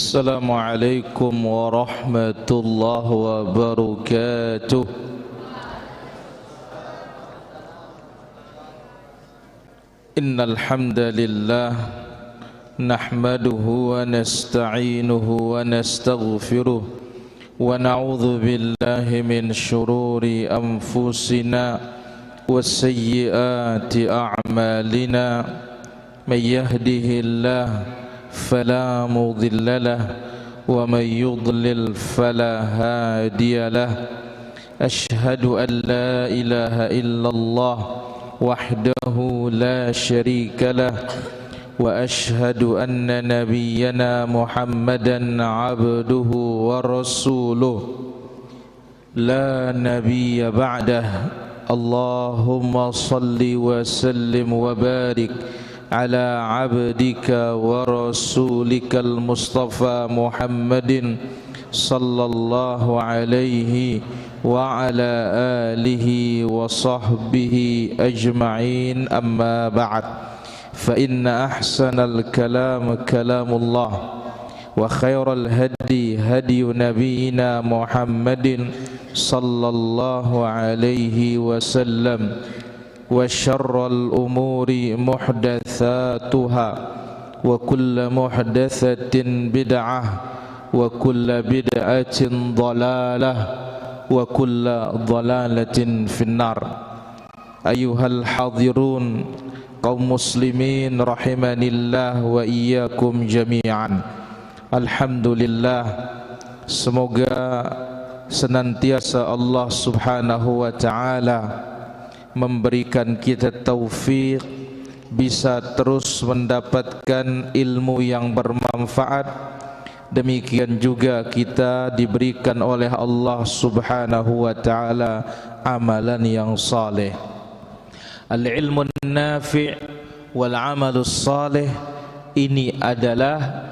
Assalamualaikum warahmatullahi wabarakatuh. Innal hamdalillah nahmaduhu wa nasta'inuhu wa nastaghfiruh wa na'udzu billahi min shururi anfusina wa sayyiati a'malina. May yahdihillahu فلا مضل له ومن يضلل فلا هادي له. أشهد أن لا إله إلا الله وحده لا شريك له وأشهد أن نبينا محمدا عبده ورسوله لا نبي بعده. اللهم صل وسلم وبارك على عبدك ورسولك المصطفى محمد صلى الله عليه وعلى آله وصحبه أجمعين. أما بعد، فإن أحسن الكلام كلام الله وخير الهدي هدي نبينا محمد صلى الله عليه وسلم وشر الأمور محدثاتها وكل محدثة بدعة وكل بدعة ضلالة وكل ضلالة في النار. أيها الحاضرون kaum muslimin rahimanillah wa iyyakum jami'an. Alhamdulillah, semoga senantiasa Allah subhanahu wa ta'ala memberikan kita taufik bisa terus mendapatkan ilmu yang bermanfaat. Demikian juga kita diberikan oleh Allah subhanahu wa ta'ala amalan yang saleh. Al-ilmu nafi' wal amalus saleh, ini adalah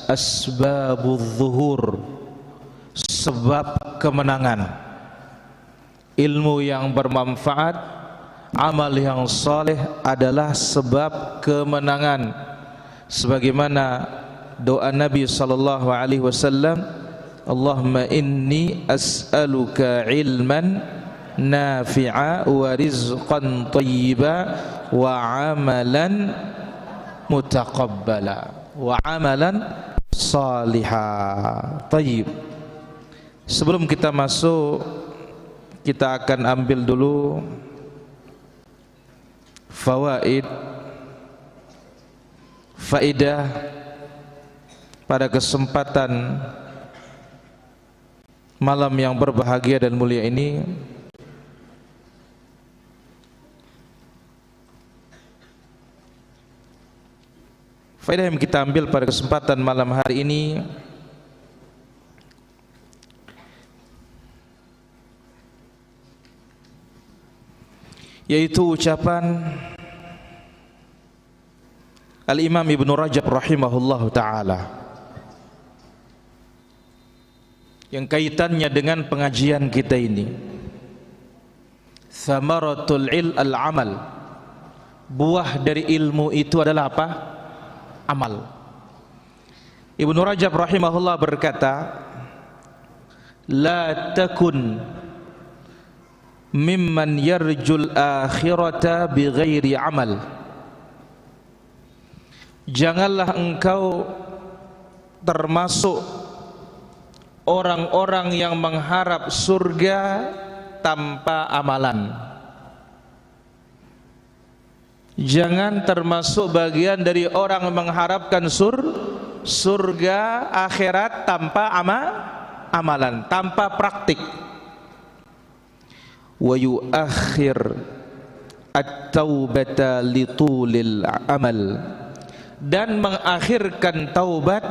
asbabuz zuhur, sebab kemenangan. Ilmu yang bermanfaat, amal yang saleh adalah sebab kemenangan. Sebagaimana doa Nabi sallallahu alaihi wasallam, Allahumma inni as'aluka ilman nafi'a wa rizqan thayyiba wa amalan mutaqabbala wa amalan salihah. Tayyib. Sebelum kita masuk, kita akan ambil dulu faidah pada kesempatan malam yang berbahagia dan mulia ini. Faedah yang kita ambil pada kesempatan malam hari ini yaitu ucapan Al-Imam Ibn Rajab rahimahullahu ta'ala yang kaitannya dengan pengajian kita ini. Thamaratul al-amal, buah dari ilmu itu adalah apa? Amal. Ibn Rajab rahimahullah berkata, la takun mimman yarjul akhirata bighairi amal. Janganlah engkau termasuk orang-orang yang mengharap surga tanpa amalan. Jangan termasuk bagian dari orang yang mengharapkan surga akhirat tanpa amalan, tanpa praktik. Wa yuakhir at-taubata litulil amal, dan mengakhirkan taubat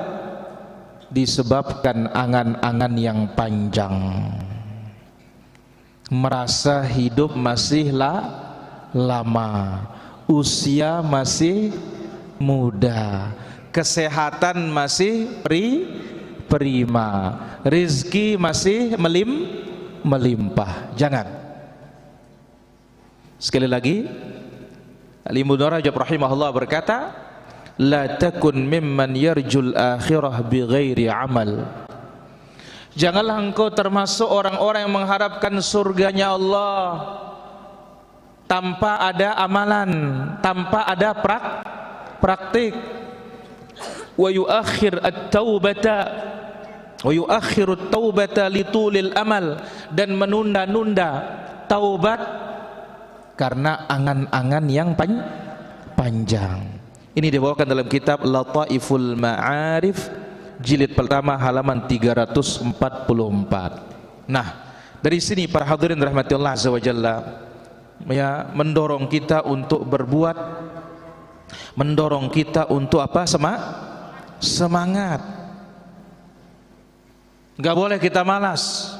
disebabkan angan-angan yang panjang. Merasa hidup masih lama, usia masih muda, kesehatan masih prima, rezeki masih melimpah. Jangan. Sekali lagi, Al-Imam Ibnu Rajab rahimahullah berkata, la takun mimman yarjul akhirah bighairi amal. Janganlah engkau termasuk orang-orang yang mengharapkan surganya Allah tanpa ada amalan, tanpa ada praktik. Wa yuakhir at-taubata wa yuakhiru at-taubata litulil amal, dan menunda-nunda taubat karena angan-angan yang panjang. Ini dibawakan dalam kitab Lataiful Ma'arif jilid pertama halaman 344. Nah, dari sini para hadirin rahmati Allah azza wa jalla, ya, mendorong kita untuk berbuat, mendorong kita untuk apa? Semangat. Enggak boleh kita malas.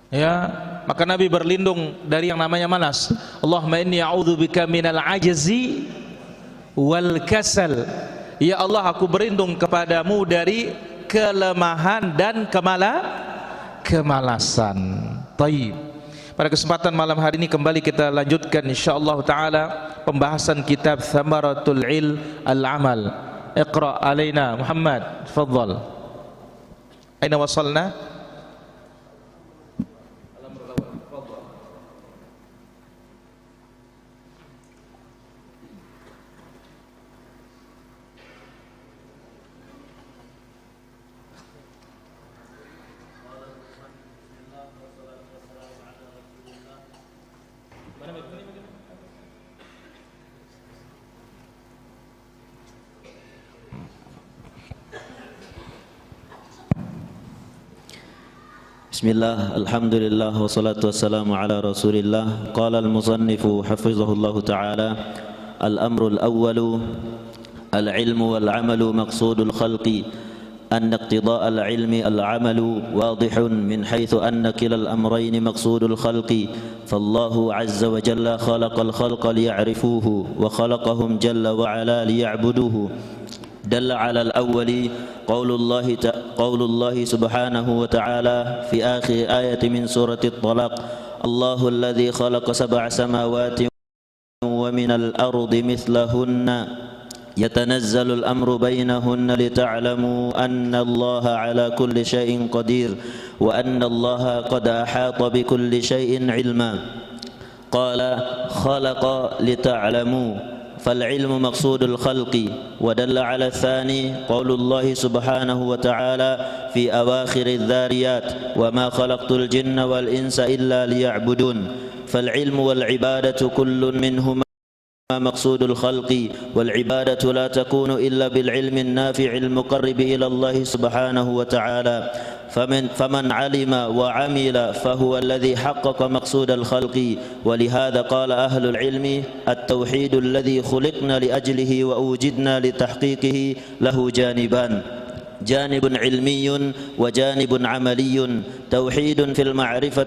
Ya, maka Nabi berlindung dari yang namanya malas. Allahumma inni a'udzubika minal ajzi wal kasal. Ya Allah, aku berlindung kepadamu dari kelemahan dan kemalasan. Taib. Pada kesempatan malam hari ini kembali kita lanjutkan insyaallah taala pembahasan kitab Thamaratul Ilm Al-Amal. Iqra alaina Muhammad, tafadhal. Aina wasalna? Bismillah, alhamdulillah, wassalatu wassalamu ala rasulillah. Qala al-musannifu hafizahullahu ta'ala, al-amru al-awwalu al-ilmu wal-amalu maqsudul khalqi, anna iqtida'a al-ilmi al-amalu wadihun min haythu anna kila al-amrayni maqsudul khalqi. Fallahu azza wa jalla khalaqal khalqa liya'rifuhu wa khalaqahum jalla wa ala liya'buduhu. دل على الأول قول الله سبحانه وتعالى في آخر آية من سورة الطلاق: الله الذي خلق 7 سماوات ومن الأرض مثلهن يتنزل الأمر بينهن لتعلموا أن الله على كل شيء قدير وأن الله قد أحاط بكل شيء علما. قال خلق لتعلموا، فالعلم مقصود الخلق. ودل على الثاني قول الله سبحانه وتعالى في أواخر الذاريات: وما خلقت الجن والإنس إلا ليعبدون. فالعلم والعبادة كل منهما مقصود الخلق، والعبادة لا تكون إلا بالعلم النافع المقرب إلى الله سبحانه وتعالى. فمن علم وعمل فهو الذي حقق مقصود الخلق. ولهذا قال أهل العلم: التوحيد الذي خلقنا لأجله وأوجدنا لتحقيقه له جانبان: جانب علمي وجانب عملي. توحيد في المعرفة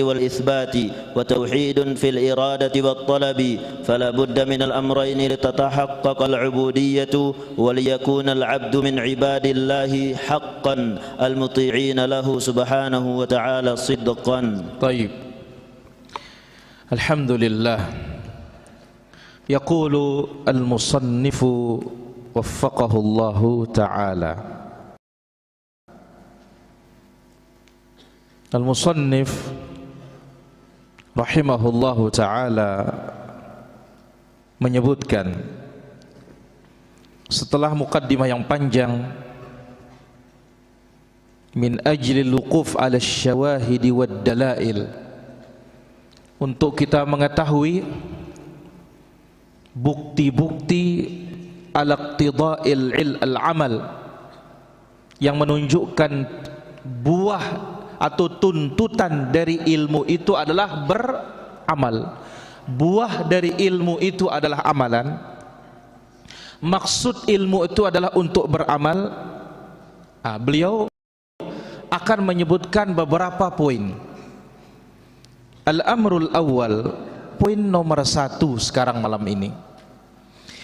والإثبات، وتوحيد في الإرادة والطلب. فلا بد من الأمرين لتتحقق العبودية وليكون العبد من عباد الله حقا المطيعين له سبحانه وتعالى صدقا. طيب، الحمد لله. يقول المصنف وفقه الله تعالى، المصنف rahimahullahu ta'ala menyebutkan setelah mukaddimah yang panjang, min ajli luquf ala syawahidi wad dalail, untuk kita mengetahui bukti-bukti ala iqtida'il al-amal yang menunjukkan buah atau tuntutan dari ilmu itu adalah beramal. Buah dari ilmu itu adalah amalan. Maksud ilmu itu adalah untuk beramal. Beliau akan menyebutkan beberapa poin. Al-amrul awal, poin nomor 1 sekarang malam ini,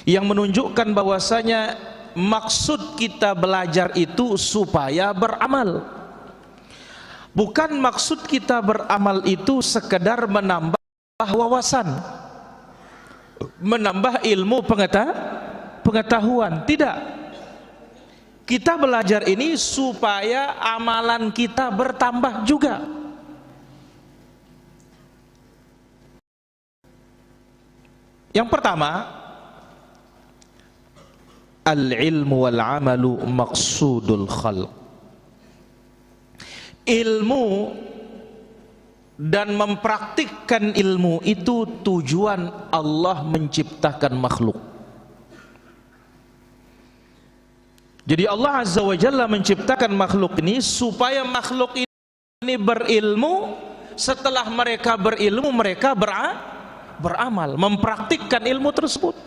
yang menunjukkan bahwasanya maksud kita belajar itu supaya beramal. Bukan maksud kita beramal itu sekedar menambah wawasan, menambah ilmu pengetahuan. Tidak. Kita belajar ini supaya amalan kita bertambah juga. Yang pertama, al-ilmu wal amalu maqsudul khalq. Ilmu dan mempraktikkan ilmu itu tujuan Allah menciptakan makhluk. Jadi Allah Azza wa Jalla menciptakan makhluk ini supaya makhluk ini berilmu. Setelah mereka berilmu, mereka beramal, mempraktikkan ilmu tersebut.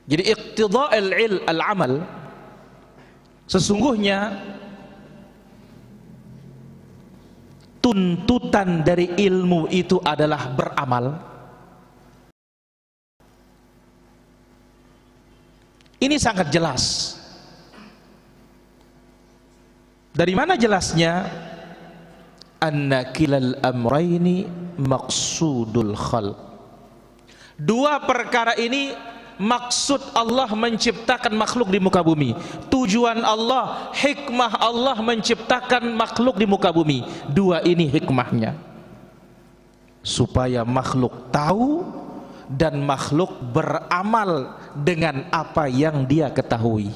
Jadi iqtida' al-amal, sesungguhnya tuntutan dari ilmu itu adalah beramal. Ini sangat jelas. Dari mana jelasnya? Anna kilal amrayni maqsudul khalq. Dua perkara ini maksud Allah menciptakan makhluk di muka bumi. Tujuan Allah, hikmah Allah menciptakan makhluk di muka bumi. Dua ini hikmahnya. Supaya makhluk tahu dan makhluk beramal dengan apa yang dia ketahui.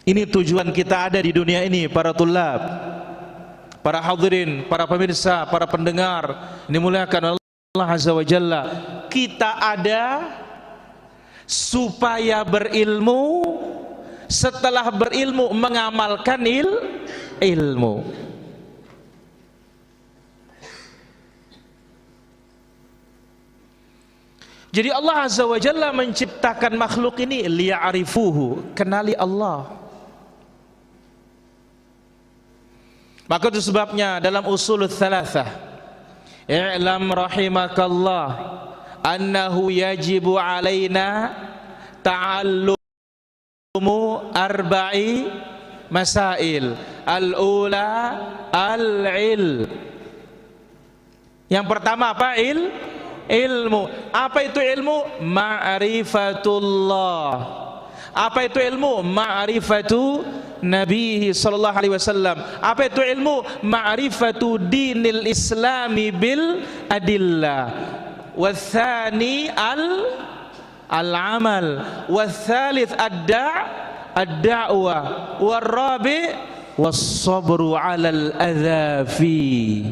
Ini tujuan kita ada di dunia ini, para tulab, para hadirin, para pemirsa, para pendengar dimuliakan Allah Azza wa Jalla. Kita ada supaya berilmu, setelah berilmu mengamalkan ilmu. Jadi Allah Azza wa Jalla menciptakan makhluk ini liya'rifuhu, kenali Allah. Maka itu sebabnya dalam usul tsalatsah, i'lam rahimakallah annahu yajibu alaina ta'allumu arba'i masail. Al-ula al-ilm. Yang pertama apa? Ilmu. Apa itu ilmu? Ma'rifatullah. Apa itu ilmu? Ma'rifatu Nabi sallallahu alaihi wasallam. Apa itu ilmu? Ma'rifatu dinil islami bil adillah. Wathani al-amal. Wathalith ad-da'wah. Warrabi was-sabru 'alal adhafi.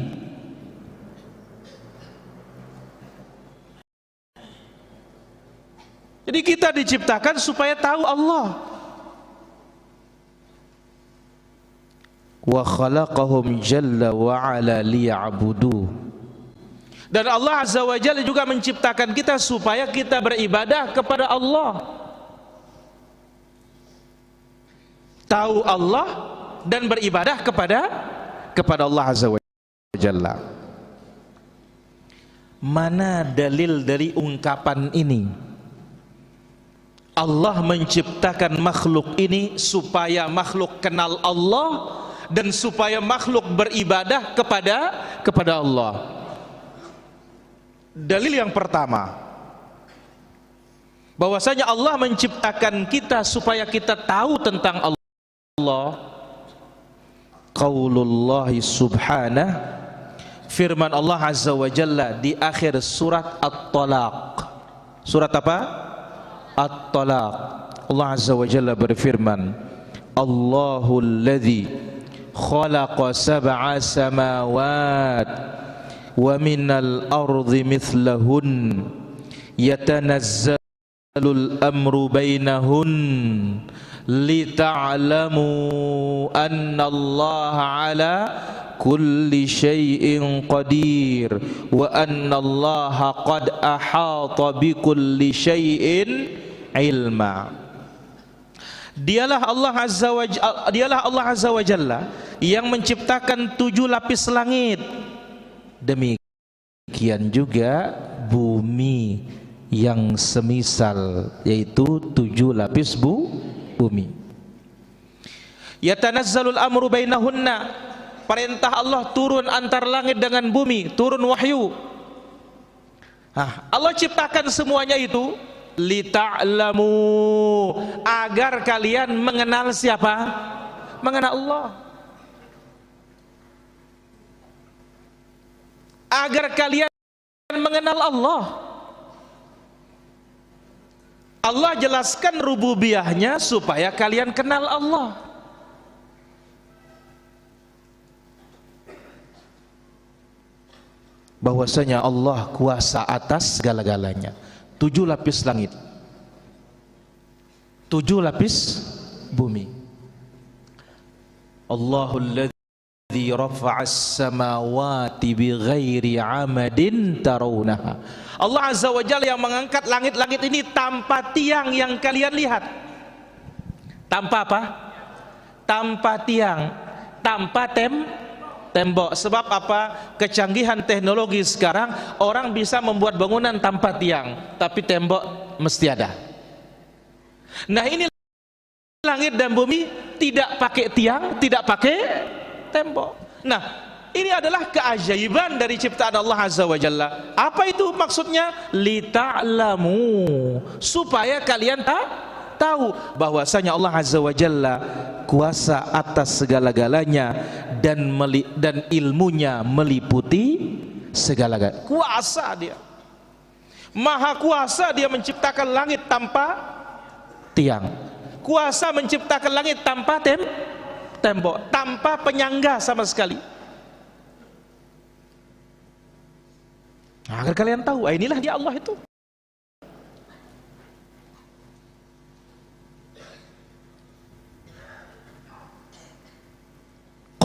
Jadi kita diciptakan supaya tahu Allah. Wa khalaqahum jalla wa ala liya'budu. Dan Allah Azza wa Jalla juga menciptakan kita supaya kita beribadah kepada Allah. Tahu Allah dan beribadah kepada Allah Azza wa Jalla. Mana dalil dari ungkapan ini? Allah menciptakan makhluk ini supaya makhluk kenal Allah dan supaya makhluk beribadah kepada Allah. Dalil yang pertama, bahwasanya Allah menciptakan kita supaya kita tahu tentang Allah. Qaulullah subhanahu, firman Allah Azza wa Jalla di akhir surat At-Talaq. Surat apa? At-Talaq. Allah Azza wa Jalla berfirman, Allahul ladzi khalaqa sab'a samawat wa minal ardi mithlahun yatanazzalu al-amru bainahun lita'lamu anna Allah ala kulli syai'in qadir wa anna Allah qad ahata bi kulli syai'in ilma. Dialah Allah Azza wa Jalla yang menciptakan 7 lapis langit. Demikian juga bumi yang semisal, yaitu 7 lapis bumi. Yatanazzalul amru bainahunna, perintah Allah turun antar langit dengan bumi, turun wahyu. Nah, Allah ciptakan semuanya itu lita'lamu, agar kalian mengenal siapa? Mengenal Allah. Agar kalian mengenal Allah. Allah jelaskan rububiyahnya supaya kalian kenal Allah. Bahwasanya Allah kuasa atas segala-galanya. 7 lapis langit, 7 lapis bumi. Allahul ladzi rafa'as samawati bighairi 'amadin tarawnaha. Allah Azza wa Jalla yang mengangkat langit-langit ini tanpa tiang yang kalian lihat. Tanpa apa? Tanpa tiang, tanpa tembok. Sebab apa? Kecanggihan teknologi sekarang, orang bisa membuat bangunan tanpa tiang, tapi tembok mesti ada. Nah, ini langit dan bumi tidak pakai tiang, tidak pakai tembok. Nah, ini adalah keajaiban dari ciptaan Allah Azza wa Jalla. Apa itu maksudnya? Lita'lamu, supaya kalian tahu bahwasanya Allah Azza wa Jalla kuasa atas segala-galanya dan ilmunya meliputi segala-galanya. Kuasa dia, maha kuasa, dia menciptakan langit tanpa tiang, kuasa menciptakan langit tanpa tembok, tanpa penyangga sama sekali. Nah, agar kalian tahu, inilah dia Allah itu.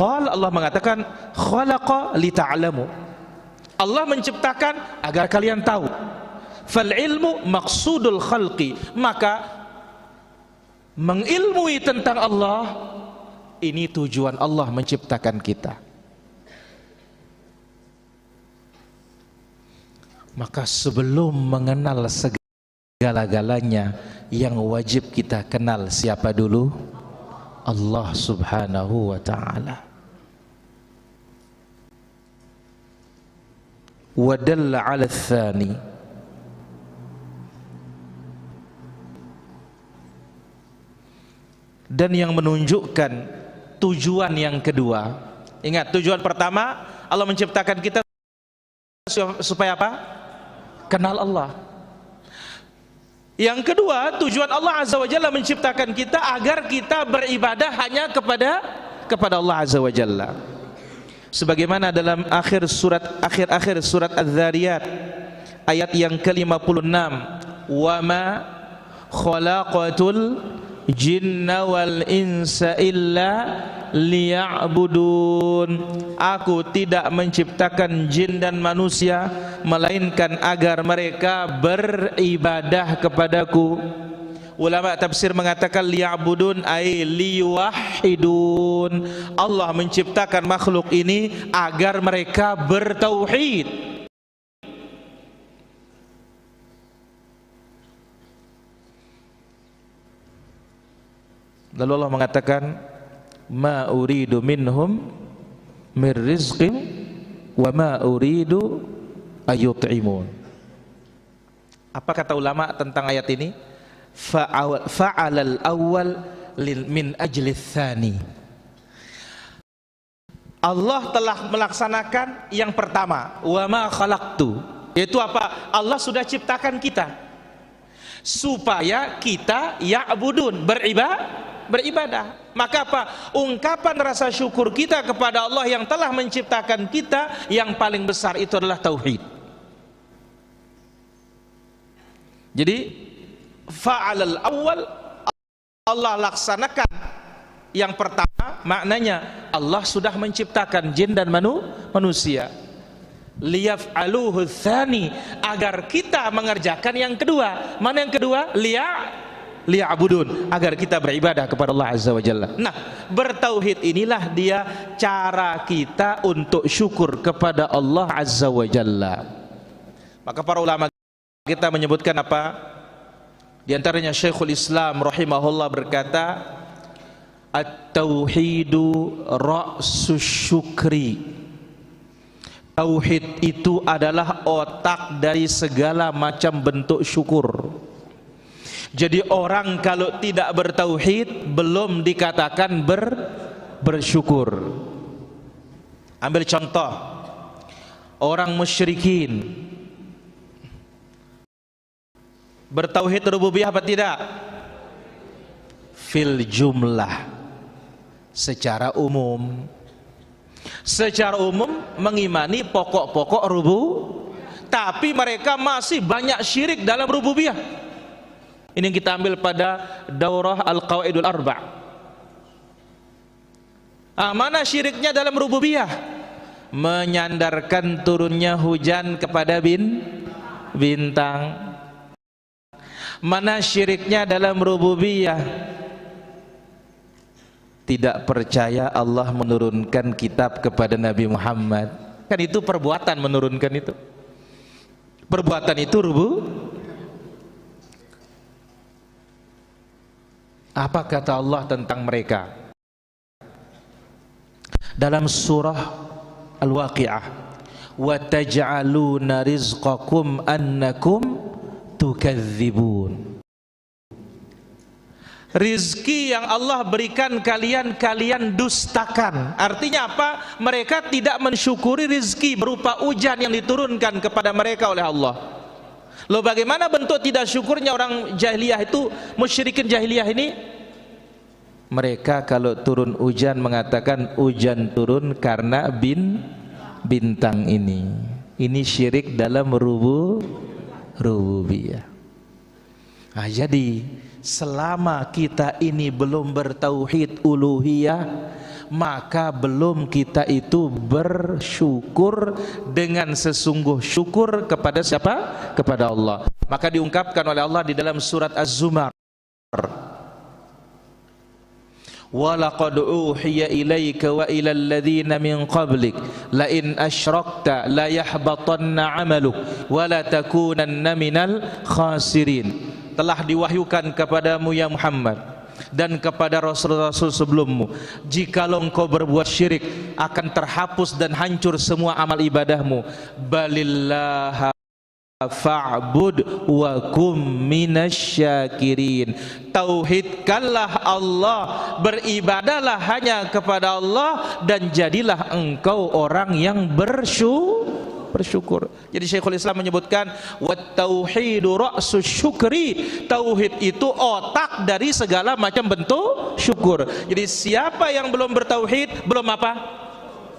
Allah mengatakan khalaqa lita'lamu. Allah menciptakan agar kalian tahu. Fal ilmu maqsudul khalqi, maka mengilmui tentang Allah ini tujuan Allah menciptakan kita. Maka sebelum mengenal segala-galanya, yang wajib kita kenal siapa dulu? Allah Subhanahu wa ta'ala. Wa dalla 'ala tsani, dan yang menunjukkan tujuan yang kedua. Ingat, tujuan pertama Allah menciptakan kita supaya apa? Kenal Allah. Yang kedua, tujuan Allah Azza wa Jalla menciptakan kita agar kita beribadah hanya kepada Allah Azza wa Jalla. Sebagaimana dalam akhir surat Az-Zariyat ayat yang ke-56, wa ma khalaqatul jinna wal insa illa liya'budun. Aku tidak menciptakan jin dan manusia melainkan agar mereka beribadah kepadaku. Ulama tafsir mengatakan liya'budun ay liwahidun. Allah menciptakan makhluk ini agar mereka bertauhid. Lalu Allah mengatakan ma uridu minhum mir rizqin wa ma uridu ayut'imun. Apa kata ulama tentang ayat ini? Fa'alal awwal min ajli tsani. Allah telah melaksanakan yang pertama, wa ma khalaqtu, yaitu apa? Allah sudah ciptakan kita supaya kita ya'budun, beribadah. Maka apa? Ungkapan rasa syukur kita kepada Allah yang telah menciptakan kita yang paling besar itu adalah tauhid. Jadi fa'alal awal, Allah laksanakan yang pertama, maknanya Allah sudah menciptakan jin dan manusia. Liyaf'aluhu tsani, agar kita mengerjakan yang kedua. Mana yang kedua? Liya'budun, agar kita beribadah kepada Allah Azza wa Jalla. Nah, bertauhid inilah dia cara kita untuk syukur kepada Allah Azza wa Jalla. Maka para ulama kita menyebutkan apa? Di antaranya Syekhul Islam rahimahullah berkata, At-tauhidu ra'sus syukri. Tauhid itu adalah otak dari segala macam bentuk syukur. Jadi orang kalau tidak bertauhid belum dikatakan bersyukur. Ambil contoh orang musyrikin, bertauhid rububiyah apa tidak? Fil jumlah, secara umum mengimani pokok-pokok tapi mereka masih banyak syirik dalam rububiyah. Ini yang kita ambil pada daurah Al-Qawaidul Arba'. Mana syiriknya dalam rububiyah? Menyandarkan turunnya hujan kepada bintang. Mana syiriknya dalam rububiyah? Tidak percaya Allah menurunkan kitab kepada Nabi Muhammad. Kan itu perbuatan menurunkan itu. Perbuatan itu Apa kata Allah tentang mereka? Dalam surah Al-Waqi'ah, wa taj'aluna rizqakum annakum tukadzibun. Rizki yang Allah berikan kalian dustakan. Artinya apa? Mereka tidak mensyukuri rizki berupa hujan yang diturunkan kepada mereka oleh Allah. Loh, bagaimana bentuk tidak syukurnya orang jahiliyah itu, musyrikin jahiliyah ini? Mereka kalau turun hujan mengatakan hujan turun karena bintang ini. Ini syirik dalam rububiyah. Nah, jadi selama kita ini belum bertauhid uluhiyah, maka belum kita itu bersyukur dengan sesungguh syukur kepada siapa? Kepada Allah. Maka diungkapkan oleh Allah di dalam surat Az-Zumar, وَلَقَدْ أُوحِيَ إِلَيْكَ وَإِلَى الَّذِينَ مِنْ قَبْلِكَ لَإِنْ أَشْرَكْتَ لَيَحْبَطَنَّ عَمَلُكَ وَلَتَكُونَنَّ مِنَ الْخَاسِرِينَ. Telah diwahyukan kepadamu ya Muhammad dan kepada rasul-rasul sebelummu, jikalau engkau berbuat syirik akan terhapus dan hancur semua amal ibadahmu. Balillaha fa'bud wa kum minasyakirin. Tauhidkanlah Allah, beribadalah hanya kepada Allah, dan jadilah engkau orang yang bersyukur. Jadi Syekhul Islam menyebutkan wat tauhidu ra'sus syukri. Tauhid itu otak dari segala macam bentuk syukur. Jadi siapa yang belum bertauhid belum apa?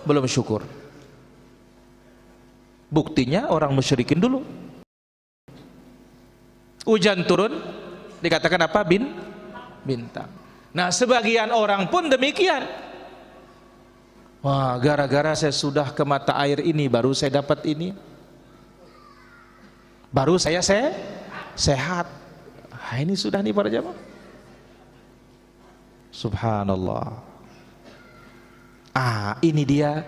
Belum syukur. Buktinya orang musyrikin dulu. Hujan turun dikatakan apa? Bintang. Nah, sebagian orang pun demikian. Wah, gara-gara saya sudah ke mata air ini baru saya dapat ini, baru saya sehat. Nah, ini sudah nih para jamaah. Subhanallah. Ini dia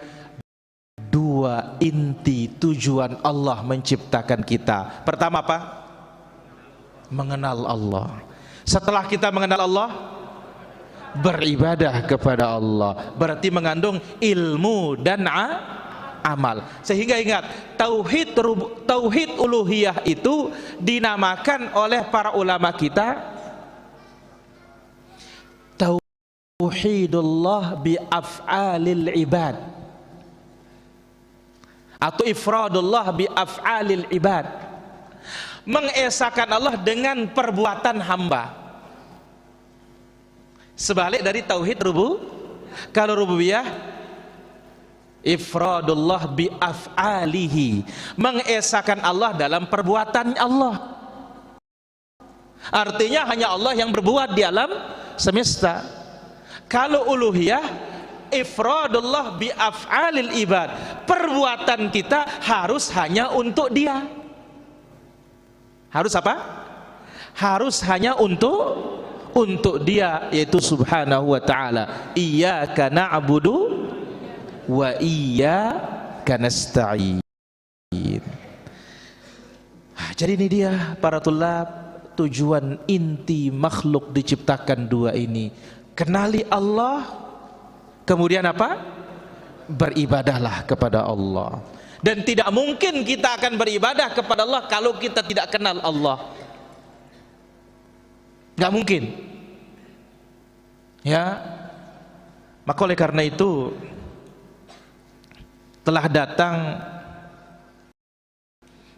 dua inti tujuan Allah menciptakan kita. Pertama apa? Mengenal Allah. Setelah kita mengenal Allah, beribadah kepada Allah. Berarti mengandung ilmu dan amal. Sehingga ingat, tauhid uluhiyah itu dinamakan oleh para ulama kita tauhidullah bi af'alil ibad, atau ifradullah bi af'alil ibad. Mengesahkan Allah dengan perbuatan hamba. Sebalik dari tauhid kalau rububiyah, ifradullah bi af'alihi, mengesahkan Allah dalam perbuatan Allah. Artinya hanya Allah yang berbuat di alam semesta. Kalau uluhiyah, ifradullah bi af'alil ibad, perbuatan kita harus hanya untuk Dia. Harus apa? Harus hanya untuk Dia, yaitu subhanahu wa ta'ala. Iyyaka na'budu wa iyyaka nasta'in. Jadi ini dia para tulab, tujuan inti makhluk diciptakan dua ini, kenali Allah, kemudian apa? Beribadahlah kepada Allah. Dan tidak mungkin kita akan beribadah kepada Allah kalau kita tidak kenal Allah. Gak mungkin. Ya. Maka oleh karena itu telah datang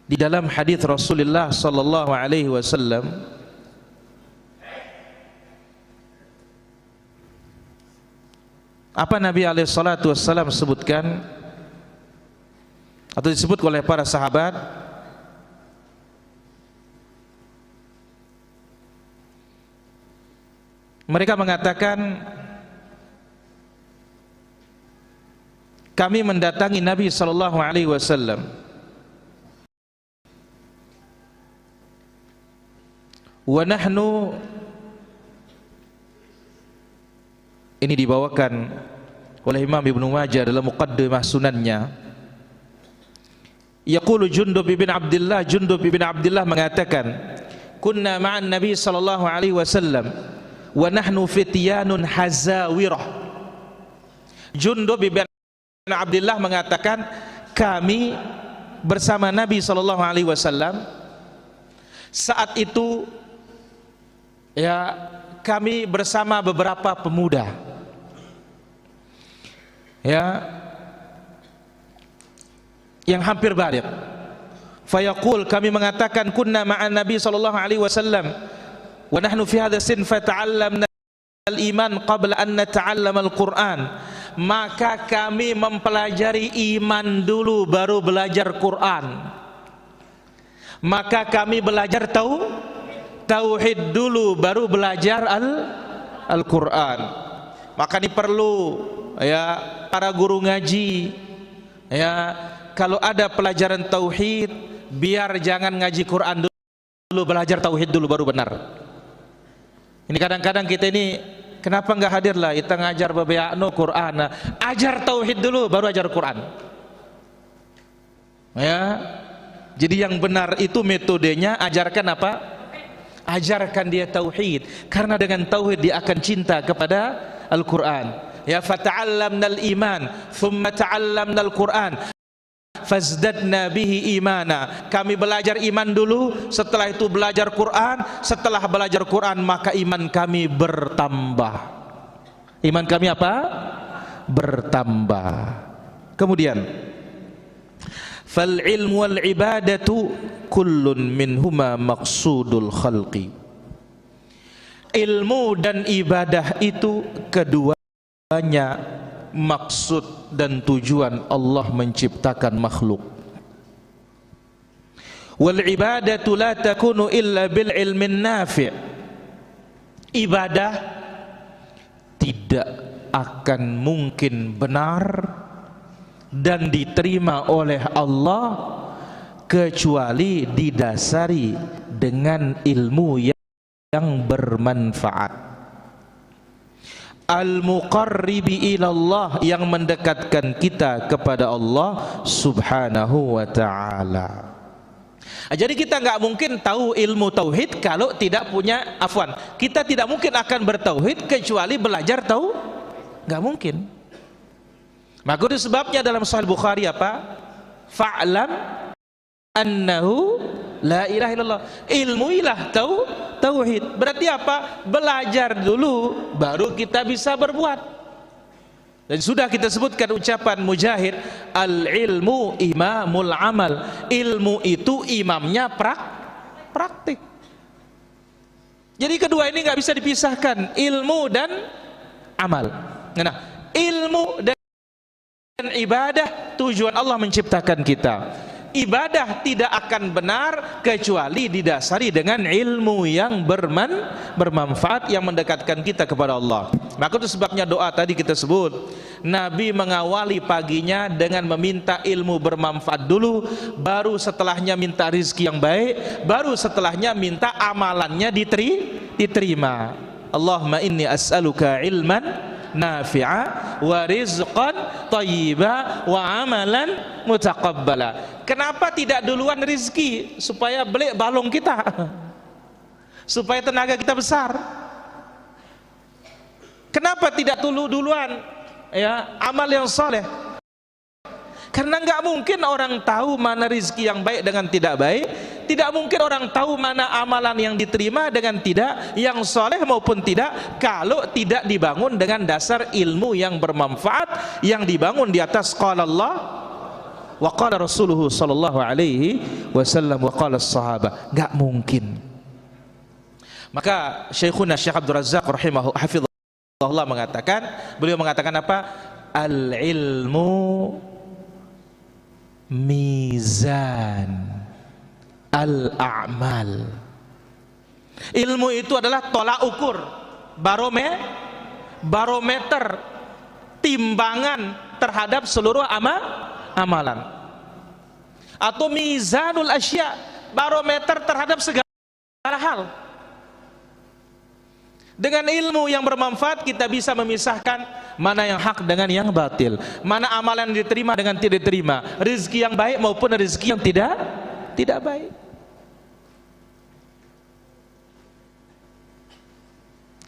di dalam hadis Rasulullah sallallahu alaihi wasallam apa Nabi alaihi salatu wasallam sebutkan atau disebut oleh para sahabat, mereka mengatakan, kami mendatangi Nabi sallallahu alaihi wasallam wa nahnu, ini dibawakan oleh Imam Ibnu Majah dalam muqaddimah sunannya. Yaqulu Jundub bin Abdullah mengatakan, kunna ma'an Nabi sallallahu alaihi wasallam wa nahnu fityanun hazawirah. Jundub bin Abdullah mengatakan, kami bersama Nabi sallallahu alaihi wasallam saat itu, ya, kami bersama beberapa pemuda, ya, yang hampir baligh. Fayaqul, kami mengatakan, kunna ma'an Nabi sallallahu alaihi wasallam wa nahnu fi hadha sin fata'allamna al-iman qabla an nata'allama al-Qur'an. Maka kami mempelajari iman dulu baru belajar Quran. Maka kami belajar tauhid dulu baru belajar Al-Quran. Maka ini perlu, ya, para guru ngaji, ya, kalau ada pelajaran tauhid, biar jangan ngaji Quran dulu, belajar tauhid dulu baru benar. Ini kadang-kadang kita ini kenapa enggak hadir lah, kita ngajar bebeakno Quran, ajar tauhid dulu baru ajar Quran. Ya. Jadi yang benar itu metodenya, ajarkan apa? Ajarkan dia tauhid, karena dengan tauhid dia akan cinta kepada Al-Quran. Ya, fata'allamnal iman thumma ta'allamnal Quran fazdadna bihi imana. Kami belajar iman dulu, setelah itu belajar Quran, setelah belajar Quran maka iman kami bertambah. Iman kami apa? Bertambah. Kemudian fal ilmu wal ibadatu kullun minhuma maqsudul khalqi. Ilmu dan ibadah itu keduanya maksud dan tujuan Allah menciptakan makhluk. Wal ibadatu la takunu illa bil ilmin nafi'. Ibadah tidak akan mungkin benar dan diterima oleh Allah kecuali didasari dengan ilmu yang bermanfaat. Al-muqarribi ilallah, yang mendekatkan kita kepada Allah subhanahu wa ta'ala. Jadi kita nggak mungkin tahu ilmu tauhid kalau tidak punya, kita tidak mungkin akan bertauhid kecuali belajar tahu, nggak mungkin. Maka itu sebabnya dalam Sahih Bukhari apa? Fa'lam annahu la ilaha illallah. Ilmuilah tauhid. Berarti apa? Belajar dulu baru kita bisa berbuat. Dan sudah kita sebutkan ucapan Mujahid, al-ilmu imamul amal. Ilmu itu imamnya praktik. Jadi kedua ini nggak bisa dipisahkan, ilmu dan amal. Nah, ilmu dan ibadah tujuan Allah menciptakan kita. Ibadah tidak akan benar kecuali didasari dengan ilmu yang bermanfaat yang mendekatkan kita kepada Allah. Maka itu sebabnya doa tadi kita sebut, Nabi mengawali paginya dengan meminta ilmu bermanfaat dulu, baru setelahnya minta rizki yang baik, baru setelahnya minta amalannya diterima. Allahumma inni as'aluka ilman nafi'a wa rizqan thayyiba wa amalan mutaqabbala. Kenapa tidak duluan rizki? Supaya belik balong kita, supaya tenaga kita besar. Kenapa tidak duluan ya amal yang soleh? Karena nggak mungkin orang tahu mana rizki yang baik dengan tidak baik. Tidak mungkin orang tahu mana amalan yang diterima dengan tidak, yang soleh maupun tidak, kalau tidak dibangun dengan dasar ilmu yang bermanfaat, yang dibangun di atas qala Allah wa qala Rasuluhu sallallahu alaihi wasallam wa qala sahabah. Nggak mungkin. Maka Syekhuna Syekh Abdul Razzaq rahimahu hafizahullah mengatakan, beliau mengatakan apa? Al-ilmu mizan al-a'mal. Ilmu itu adalah tolak ukur, barometer, timbangan terhadap seluruh amalan. Atau mizanul asya, barometer terhadap segala hal. Dengan ilmu yang bermanfaat kita bisa memisahkan mana yang hak dengan yang batil, mana amalan yang diterima dengan tidak diterima, rezeki yang baik maupun rezeki yang tidak baik.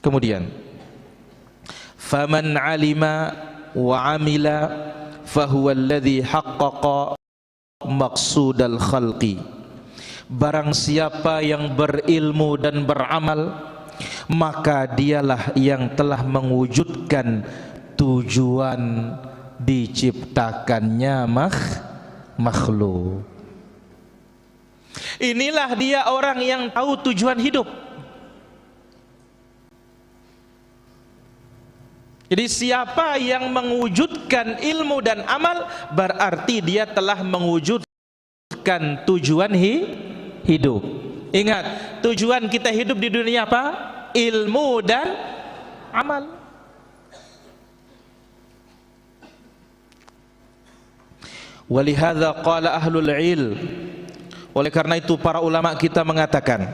Kemudian faman alima wa amila fahuwa alladhi haqqaqa maqsudal khalqi. Barang siapa yang berilmu dan beramal, maka dialah yang telah mewujudkan tujuan diciptakannya makhluk. Inilah dia orang yang tahu tujuan hidup. Jadi siapa yang mewujudkan ilmu dan amal, berarti dia telah mewujudkan tujuan hidup. Ingat, tujuan kita hidup di dunia apa? Ilmu dan amal. Walihadza qala ahlul ilm. Oleh karena itu para ulama kita mengatakan,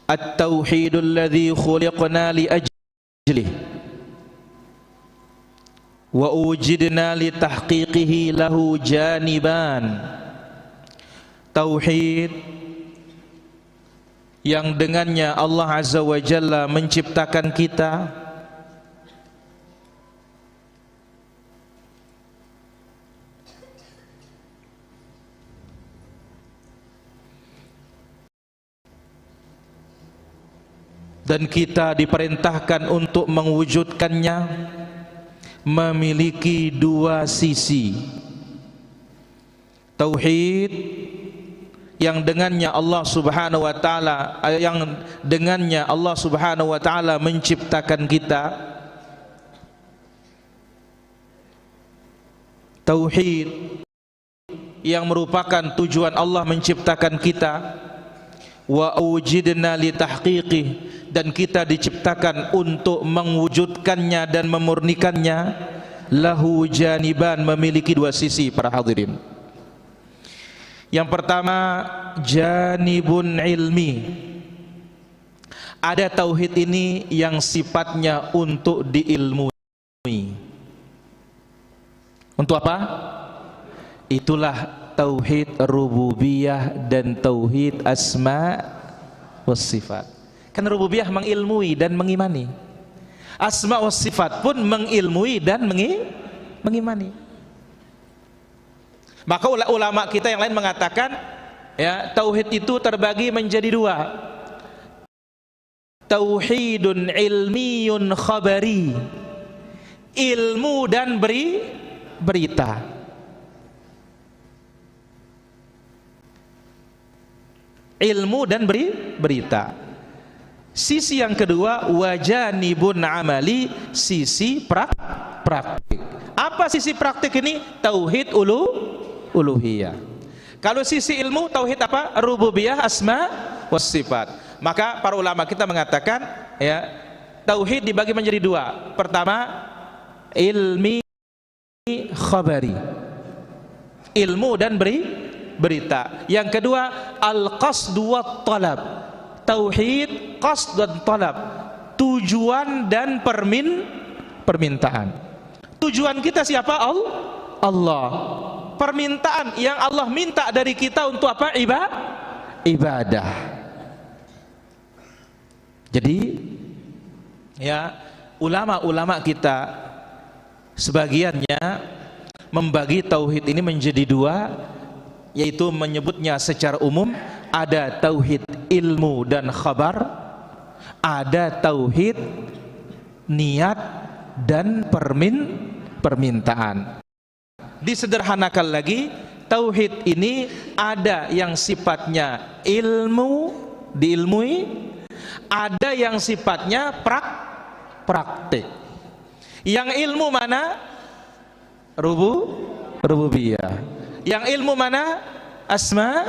at-tauhidul ladzi khuliqna li ajlihi wa wujidna li tahqiqihi lahu janiban. Tauhid yang dengannya Allah Azza wa Jalla menciptakan kita, dan kita diperintahkan untuk mewujudkannya, memiliki dua sisi. Tauhid yang dengannya Allah Subhanahu wa taala menciptakan kita. Tauhid yang merupakan tujuan Allah menciptakan kita. Wa wujidna li tahqiqih, dan kita diciptakan untuk mewujudkannya dan memurnikannya. Lahu janiban, memiliki dua sisi para hadirin. Yang pertama, janibun ilmi. Ada tauhid ini yang sifatnya untuk diilmui. Untuk apa? Itulah tauhid rububiyah dan tauhid asma was sifat. Kan rububiyah mengilmui dan mengimani, asma was sifat pun mengilmui dan mengimani. Maka ulama kita yang lain mengatakan, ya, tauhid itu terbagi menjadi dua. Tauhidun ilmiyun khabari, ilmu dan berita. Ilmu dan berita. Sisi yang kedua, wajanibun amali, sisi praktik. Apa sisi praktik ini? Tauhid uluhiyah. Kalau sisi ilmu, tauhid apa? Rububiyah, asma was sifat. Maka para ulama kita mengatakan, ya, tauhid dibagi menjadi dua. Pertama, ilmi khabari, ilmu dan berita. Yang kedua, al-qasdu wat talab, tauhid qasd dan talab, tujuan dan permintaan. Tujuan kita siapa? Allah. Permintaan yang Allah minta dari kita untuk apa? Ibadah. Jadi ya, ulama-ulama kita sebagiannya membagi tauhid ini menjadi dua, yaitu menyebutnya secara umum ada tauhid ilmu dan khabar, ada tauhid niat dan permintaan. Disederhanakan lagi, tauhid ini ada yang sifatnya ilmu, diilmui, ada yang sifatnya praktik. Yang ilmu mana? Rububiyah. Yang ilmu mana? Asma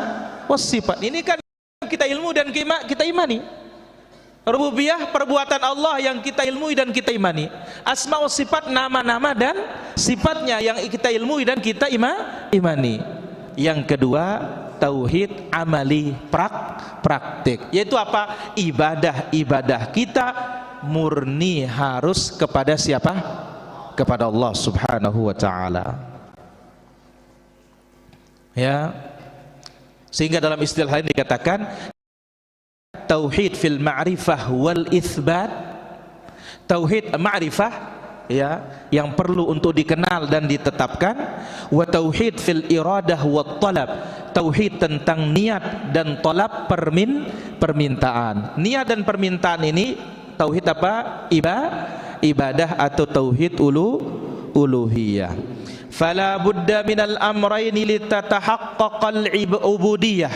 was sifat. Ini kan kita ilmu dan kita imani. Rububiyah perbuatan Allah yang kita ilmui dan kita imani. Asma wa sifat nama-nama dan sifatnya yang kita ilmui dan kita imani. Yang kedua tauhid amali praktik, yaitu apa? Ibadah kita murni harus kepada siapa? Kepada Allah Subhanahu wa taala. Ya. Sehingga dalam istilah lain dikatakan tauhid fil ma'rifah wal itsbat. Tauhid ma'rifah ya, yang perlu untuk dikenal dan ditetapkan. Wa tauhid fil iradah wat talab. Tauhid tentang niat dan talab, permintaan. Niat dan permintaan ini tauhid apa? Ibadah atau tauhid uluhiyah. Fala budda minal amrayni litatahaqqaqal ubudiyah.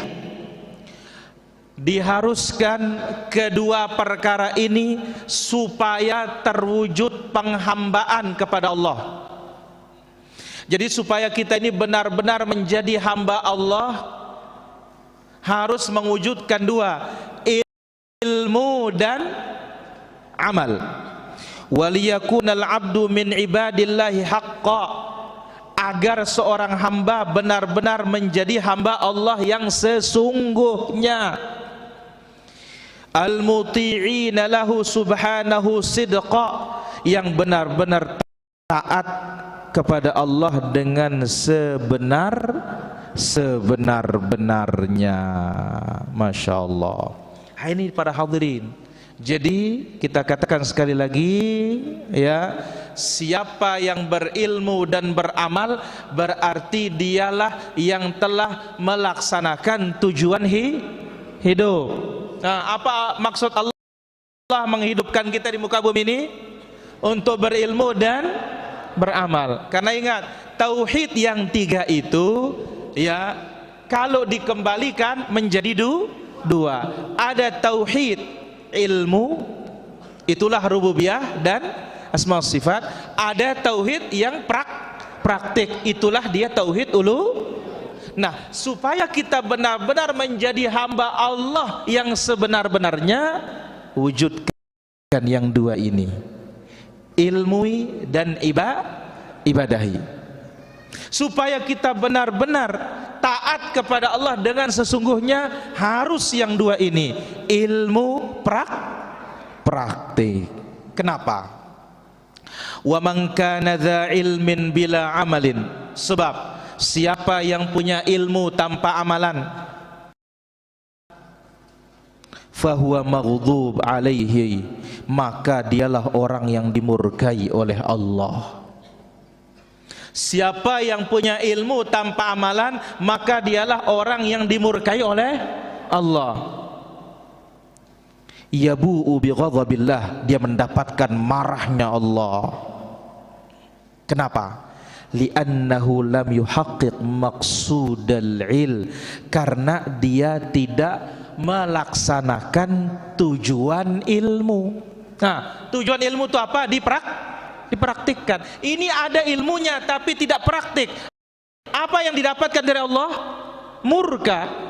Diharuskan kedua perkara ini supaya terwujud penghambaan kepada Allah. Jadi supaya kita ini benar-benar menjadi hamba Allah, harus mewujudkan dua, ilmu dan amal. Waliyakunal abdu min ibadillahi haqqa, agar seorang hamba benar-benar menjadi hamba Allah yang sesungguhnya. Al-muti'ina lahu subhanahu sidqa, yang benar-benar taat kepada Allah dengan sebenar-benarnya. Masya Allah. Ini para hadirin, jadi kita katakan sekali lagi ya, siapa yang berilmu dan beramal berarti dialah yang telah melaksanakan tujuan hidup. Nah, apa maksud Allah menghidupkan kita di muka bumi ini? Untuk berilmu dan beramal. Karena ingat, tauhid yang tiga itu ya, kalau dikembalikan menjadi dua. Ada tauhid ilmu, itulah rububiyah dan asma sifat. Ada tauhid yang praktik, itulah dia tauhid Nah, supaya kita benar-benar menjadi hamba Allah yang sebenar-benarnya, wujudkan yang dua ini, ilmui dan ibadahi. Supaya kita benar-benar taat kepada Allah dengan sesungguhnya, harus yang dua ini, ilmu praktik. Kenapa? Wa man kana dza ilmin bila amalin, sebab siapa yang punya ilmu tanpa amalan, fahuwa maghdub alaihi, maka dialah orang yang dimurkai oleh Allah. Siapa yang punya ilmu tanpa amalan, maka dialah orang yang dimurkai oleh Allah. Yabu'u bi ghadabillah, dia mendapatkan marahnya Allah. Kenapa? Li'annahu lam yuhaqqiq maqsudal il, karena dia tidak melaksanakan tujuan ilmu. Nah, tujuan ilmu itu apa? Dipraktikkan. Ini ada ilmunya tapi tidak praktik. Apa yang didapatkan dari Allah? Murka.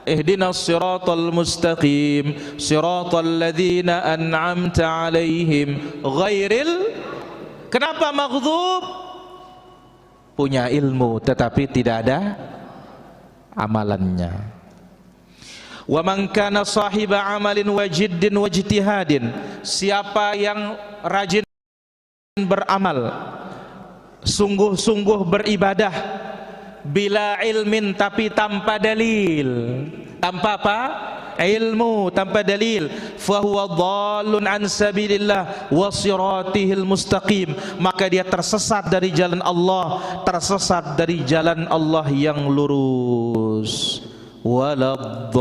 Ihdinas siratal mustaqim, siratal ladzina an'amta alaihim ghairil. Kenapa maghdub? Punya ilmu tetapi tidak ada amalannya. Wa man kana sahiba amalin wa jiddin wa ijtihadin, siapa yang rajin beramal, sungguh-sungguh beribadah, bila ilmin tapi tanpa dalil. Tanpa apa? ilmu tanpa dalil, fahuwa dhallun an sabilillah wa siratihil mustaqim, maka dia tersesat dari jalan Allah, tersesat dari jalan Allah yang lurus. Waladdallin.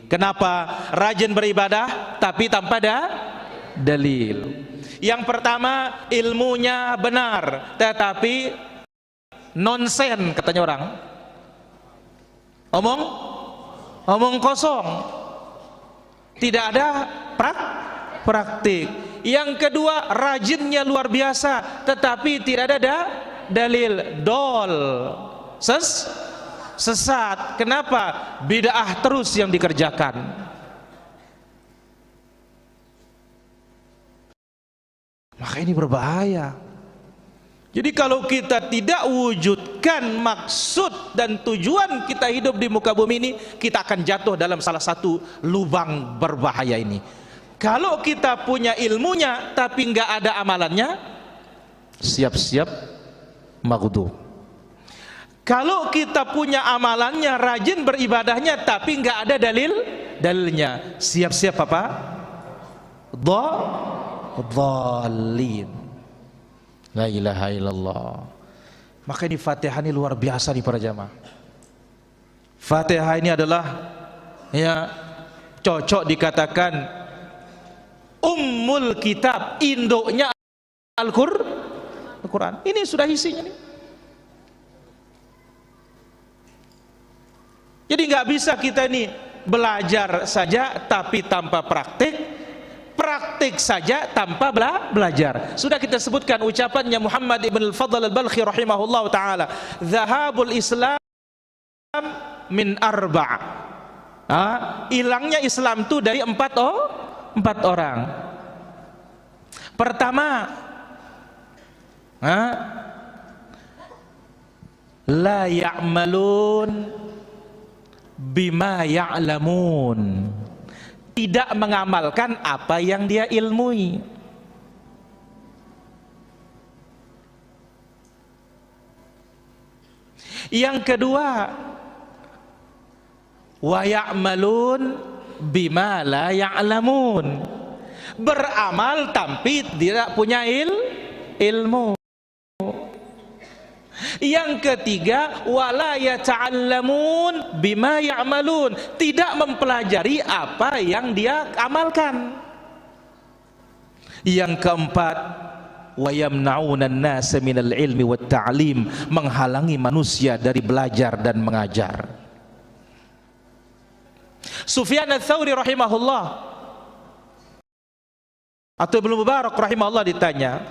Kenapa rajin beribadah tapi tanpa dalil? Yang pertama, ilmunya benar tetapi nonsen, katanya orang, omong kosong, tidak ada praktik. Yang kedua, rajinnya luar biasa tetapi tidak ada dalil, sesat. Kenapa? Bid'ah terus yang dikerjakan. Maka ini berbahaya. Jadi kalau kita tidak wujudkan maksud dan tujuan kita hidup di muka bumi ini, kita akan jatuh dalam salah satu lubang berbahaya ini. Kalau kita punya ilmunya tapi nggak ada amalannya, siap-siap maghdub. Kalau kita punya amalannya, rajin beribadahnya tapi nggak ada dalilnya, siap-siap apa? Dhallin. La ilaha illallah. Maka ini Fatihah ini luar biasa nih para jamaah. Fatihah ini adalah ya cocok dikatakan ummul kitab, induknya Al-Quran. Ini sudah isinya nih. Jadi nggak bisa kita ini belajar saja tapi tanpa praktik, praktik saja tanpa belajar. Sudah kita sebutkan ucapannya Muhammad ibn al-Fadl al-Balkhi rahimahullah ta'ala, zahabul Islam min arba'. Hilangnya Islam itu dari empat orang. Pertama, la ya'malun bima ya'lamun, tidak mengamalkan apa yang dia ilmui. Yang kedua, wa ya'malun bima la ya'lamun, beramal tapi tidak punya ilmu. Yang ketiga, wala yata'allamun bima ya'malun, tidak mempelajari apa yang dia amalkan. Yang keempat, wa yamna'una an-nasa minal ilmi wat ta'lim, menghalangi manusia dari belajar dan mengajar. Sufyan ats-Tsauri rahimahullah atau Ibnu Mubarak rahimahullah ditanya,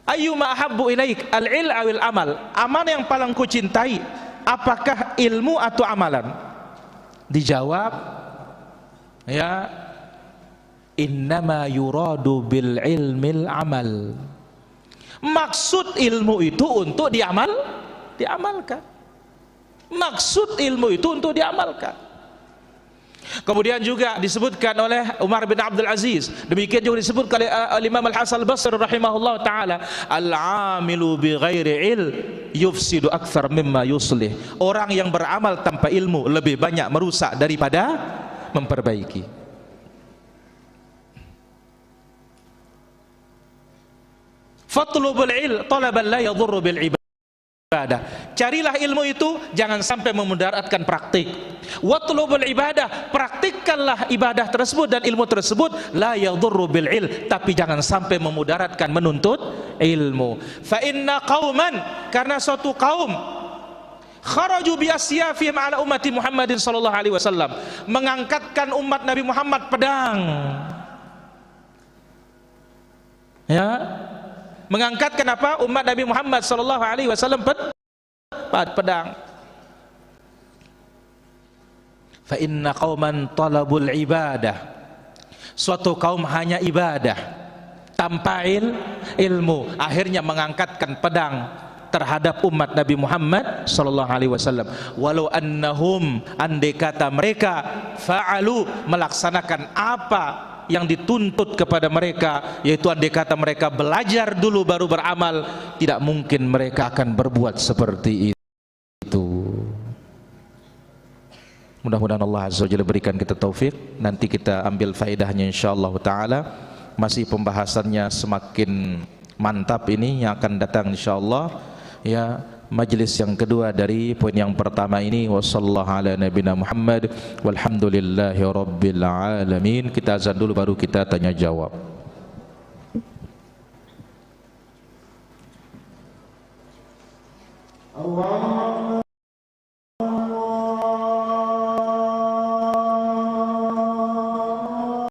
ayyuma ahabbu ilaik, al-ilm awil amal, amal yang paling ku cintai, apakah ilmu atau amalan? Dijawab, ya, innama yuradu bil ilmil amal, maksud ilmu itu untuk diamalkan. Maksud ilmu itu untuk diamalkan. Kemudian juga disebutkan oleh Umar bin Abdul Aziz, demikian juga disebutkan oleh Imam Al-Hasan Al-Basri rahimahullah ta'ala, al-amilu bi ghairi ilm yufsidu akthar mimma yuslih, orang yang beramal tanpa ilmu lebih banyak merusak daripada memperbaiki. Fatlubul ilm talaban la yadhurru bil ibadah, carilah ilmu itu jangan sampai memudaratkan praktik. Watlubul ibadah, praktikkanlah ibadah tersebut dan ilmu tersebut, la yadhurru bil ilm, tapi jangan sampai memudaratkan menuntut ilmu. Fa inna qauman, karena suatu kaum, kharaju bi asyafihim ala ummati Muhammadin sallallahu alaihi wasallam, mengangkatkan umat Nabi Muhammad pedang, ya, mengangkatkan apa? Umat Nabi Muhammad sallallahu alaihi wasallam pedang. Fa inna qauman talabul ibadah, suatu kaum hanya ibadah tanpa ilmu, akhirnya mengangkatkan pedang terhadap umat Nabi Muhammad sallallahu alaihi wasallam. Walau annahum, andai kata mereka, fa'alu, melaksanakan apa yang dituntut kepada mereka, yaitu andai kata mereka belajar dulu baru beramal, tidak mungkin mereka akan berbuat seperti itu. Mudah-mudahan Allah Azza wa Jalla berikan kita taufik. Nanti kita ambil faedahnya insyaallah taala. Masih pembahasannya semakin mantap ini yang akan datang insyaallah. Ya, majelis yang kedua dari poin yang pertama ini. Wassallallahu ala nabiyina Muhammad walhamdulillahi rabbil alamin. Kita azan dulu baru kita tanya jawab. Allah